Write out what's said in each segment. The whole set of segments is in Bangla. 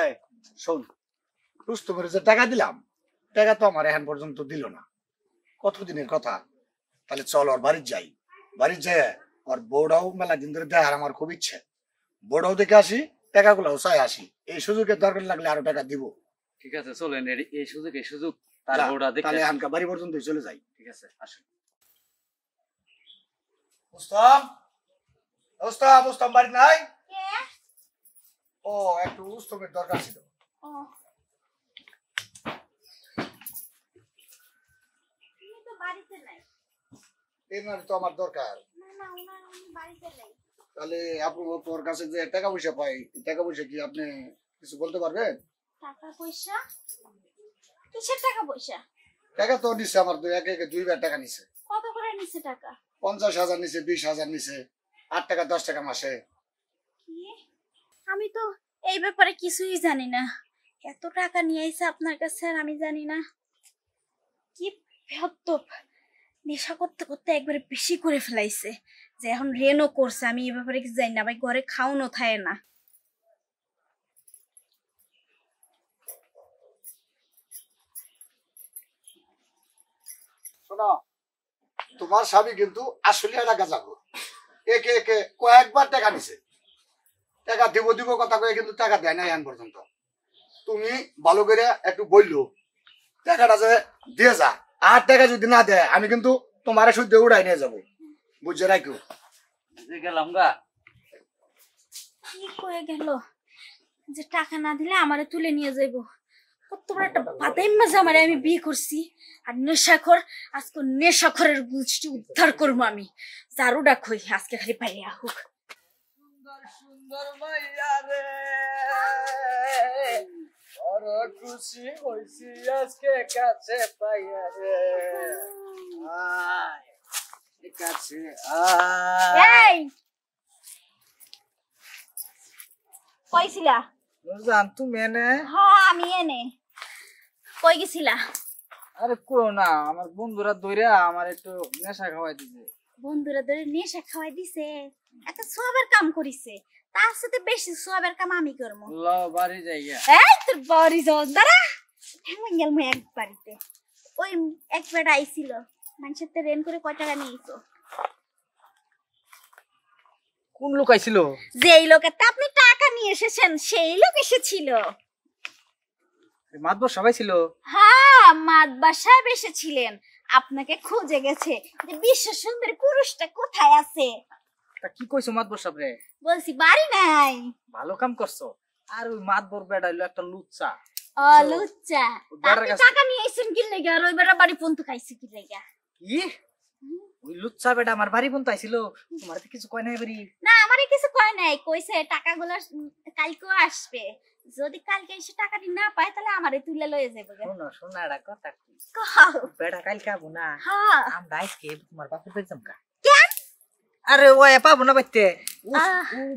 এই শোন, রুস্তমের যে টাকা দিলাম, টাকা তো আমার এখন পর্যন্ত দিল না। কতদিনের কথা? তাহলে চল ওর বাড়ির যাই। বাড়ির যাই, ওর বউটাও মেলা দিন ধরে দেখার আমার খুব ইচ্ছে। বউটাও দেখে আসি, টাকাগুলোও চাই আসি। এই সুযোগের দরকার লাগলে আরো টাকা দিব। ঠিক আছে চলেন, এই সুযোগ তার বউটা দেখে তাহলে এখানকার বাড়ি পর্যন্তই চলে যাই। ঠিক আছে আসেন। মুস্তাম, মুস্তাম, মুস্তাম বাড়ি নাই? ও একটু রুস্তমের দরকার ছিল। এনার তো আমার দরকার। তাহলে আপু তোর কাছে যে টাকা পয়সা পাই, টাকা পয়সা কি আপনি কিছু বলতে পারবেন? টাকা পয়সা? কিসের টাকা পয়সা? টাকা তো নিচ্ছে আমার একে একে 2 বার টাকা নিচ্ছে। কত করে নিচ্ছে টাকা? 50,000 নিচ্ছে, 20,000 নিচ্ছে, 8 টাকা 10 টাকা মাসে। আমি তো এই ব্যাপারে কিছুই জানি না। এত টাকা নিয়ে আইছে আপনার কাছে আর আমি জানি না। কি বেয়াদব, নেশা করতে করতে একবারে বেশি করে ফেলাইছে, যে এখন রেনও করছে। আমি এই ব্যাপারে কিছু জানি না ভাই, ঘরে খাওয়ানো থাকে না। শোনো, তোমার স্বামী কিন্তু আসলে একটা গাঁজাখোর। একে একে কয়েকবার টাকা নিছে। টাকা দিব দিব কথা কয়ে কিন্তু টাকা দেয় না এখন পর্যন্ত। তুমি ভালো করে একটু বললো টাকাটা যে দিয়ে যা, আর টাকা যদি না দেয় আমি কিন্তু তোমার শুদ্ধ উড়াই নিয়ে যাবো, বুঝে রাখো। গেলাম গা। কি কয়ে গেল যে টাকা না দিলে আমারে তুলে নিয়ে যাইবো। কত বড় একটা বাদাম মাঝে আমারে আমি বিয়ে করছি, আর নেশাখোর। আজকে নেশাখোরের গোষ্ঠী উদ্ধার করবো আমি। চারুটা খই আজকে খালি পাইলে আহুক। সুন্দর সুন্দর মাইয়া রে, বড় খুশি হইছি আজকে কাছে পাইয়া রে। আয় কাছে আয়। এই কইছিলা? জান তুমি এনে? হ্যাঁ আমি এনে। কই গেছিলা? আরে কো না, আমার বন্ধুরা দইরা আমার একটু নেশা খাওয়াই দিছে। বন্ধুরা ধরে নেশা খাওয়াই দিছে? একটা সোয়াবের কাম করিছে, তার সাথে বেশি সোয়াবের কাম আমি করবো। ল বাড়ি যাইয়া। এই তোর বাড়ি যাও দাঁড়া। ঠেঙ্গুন গেল মই এক বাড়িতে। ওই একবার আইছিল, মানুষের তো রেন করে কয় টাকা নিয়েছো? কোন লোক আইছিল? যেই লোকের তা আপনি টাকা নিয়ে এসেছেন সেই লোক এসেছিল। মাতবর সবাই ছিল? হ্যাঁ, মাতবার সাহেব এসেছিলেন, আপনাকে খুঁজে গেছে যে বিশ্ব সুন্দরী পুরুষটা কোথায় আছে। তা কি কইছো মাতবর সাহেব রে? বলছি বাড়ি নাই। ভালো কাম করছো। আর ওই মাতবর বেড়া হইলো একটা লুচ্চা। ও লুচ্চা, আপনি টাকা নিয়ে এসেছেন কি লেগে? আর ওই বেটা বাড়ি পর্যন্ত খাইছে কি লেগে? কি ওই লুচ্চা বেটা আমার বাড়ি পর্যন্ত আইছিল? তোমার তো কিছু কয় নাই বাড়ি? না আমারে কিছু কয় নাই, কইছে টাকাগুলো কালকেও আসবে, যদি কালকে এসে টাকাটি না পায় তাহলে আমারে তুলে লয়ে যাবে। শোনো শোনো একটা কথা কি, কও। বেটা কালকে আবো না? হ্যাঁ। আমরা আজকে তোমার বাপের বাড়ি যাম কা। আরে ওই পাবো না বাইতে। ও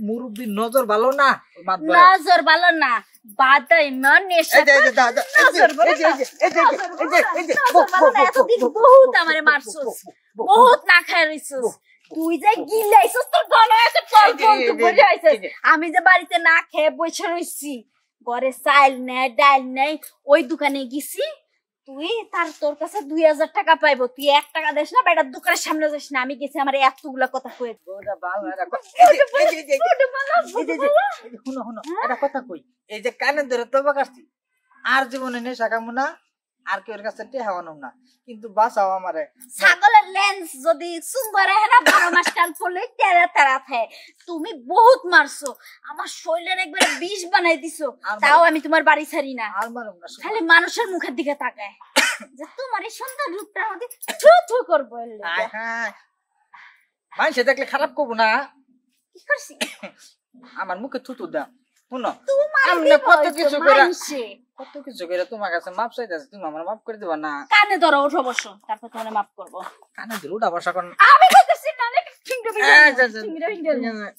মুরব্বি নজর ভালো না। নজর ভালো না, বাদাই মান নেশা। বহুত আমারে মারছস, বহুত না খাই রইছস। তুই যে গিলাইছস তোর গলা এত টল টল করে আইছস। আমি যে বাড়িতে না খেয়ে বসে রইছি, ঘরে চাল নাই ডাল নাই, ওই দোকানে গেছি। তুই তোর কাছে 2000 টাকা পাইবো, তুই 1 টাকা দিস না, বেটার দোকানের সামনে যাস না। আমি গেছি আমার এতগুলা কথা কই। কথা কই, এই যে কানে ধরে তবা কাটছি, আর জীবনে নেশা কামু না, আর কেউ কাছে টেহা বানাম না, কিন্তু বাঁচাও আমারে। ছাগলের লেন্স যদি সুন্দর হেরা 12 মাস কাল পড়লে তেরা তেরা থাকে। তুমি বহুত মারছো, আমার শরীরের একবারে বিষ বানাই দিছো, তাও আমি তোমার বাড়ি ছাড়ি না। আর মারুম না, খালি মানুষের মুখের দিকে তাকায় যে তোমার এই সুন্দর রূপটার মধ্যে থু থু করবো। মানুষে দেখলে খারাপ করবো না? কি করছি? আমার মুখে থুতু দাও। শুনো, কত কিছু করে তোমার কাছে মাপ চাইতেছে, তুমি আমার মাপ করে দিবা না? কানে ধরো, ওঠো বসো, তারপর তোমার মাপ করবো। কানে ধরে উঠা বসা কর। আমি কইতেছি না,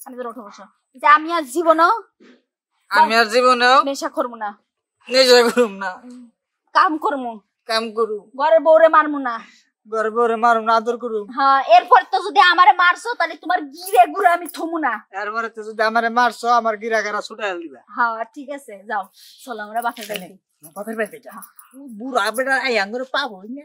আমি ধরো, ওঠো বসো। যে আমি আর জীবনেও নেশা করবো না, নেশা করুম না, কাম করবো, কাম করু, ঘরের বউরে মারবো না, ঘরে বরে মারুম না আদর করুম হ্যাঁ এরপর তো যদি আমারে মারছো তাহলে তোমার গিরে গুড়ে আমি থমু না। এরপরে তো যদি আমারে মারছো আমার গিরা গারা ছুটাইল দিবা হ্যাঁ ঠিক আছে যাও চলো আমরা বাসায় যাই। বাপের বাড়িতে যা বুড়া বেটা আই আঙ্গুর পাবো না